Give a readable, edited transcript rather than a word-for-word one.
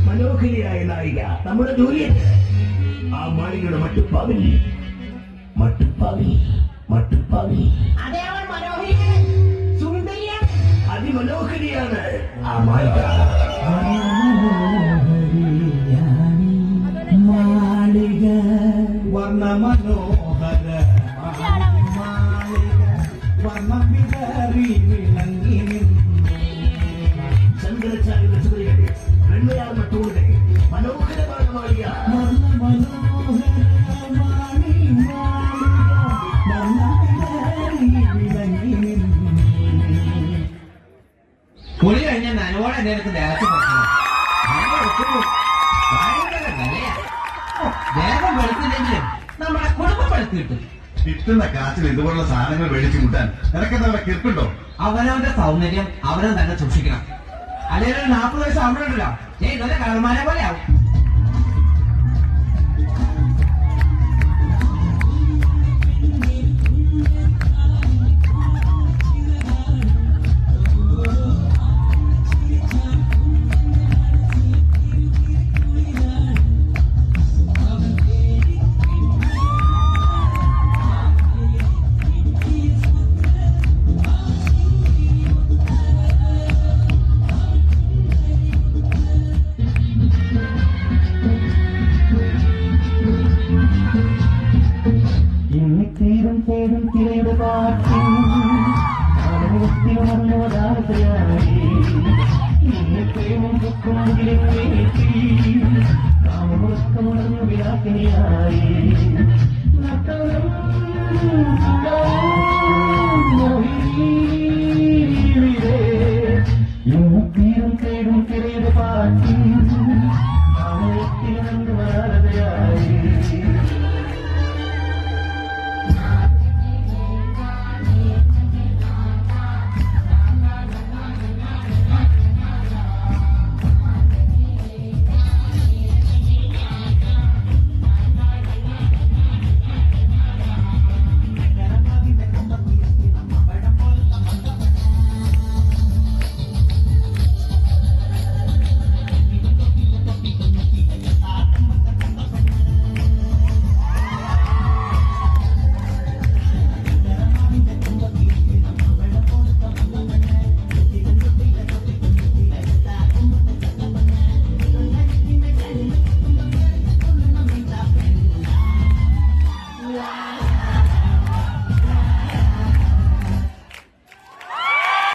മനോഹരിയായ നായിക നമ്മുടെ ജൂലിയറ്റ് ആ മാളികയുടെ മട്ടുപ്പാവിൽ അതിമനോഹരിയാണ് ആ മാളിക. വർണ്ണമനോഹര വർണ്ണം വിതറി വിളങ്ങി ചന്ദ്രചാരിയുടെ ചുവടുകൾ വെണ്ണയാർന്ന തൂണുകൾ മനോഹരമായ മാളിക. കുളി കഴിഞ്ഞാൽ നനവോടെ നേരത്തെ ദേഹത്ത് ദേഹം വെളുത്തില്ലെങ്കിലും നമ്മുടെ കുടുംബം വെളുത്ത് കിട്ടും. കിട്ടുന്ന കാശിൽ ഇതുപോലുള്ള സാധനങ്ങൾ മേടിച്ചു കൂട്ടാൻ നിനക്കെന്താ കിട്ടുണ്ടോ? അവനവന്റെ സൗന്ദര്യം അവനവൻ തന്നെ സൂക്ഷിക്കണം. അല്ലെങ്കിൽ 40 വയസ്സ് ആവുമ്പോഴുണ്ടല്ലോ ഇന്നലെ കടമാനെ പോലെ ആവും. തേടും തിരയുടെ കാറ്റിൽ പ്രേമം കാമമുറക്കമുണർന്നു വിരാക്കിനിയായി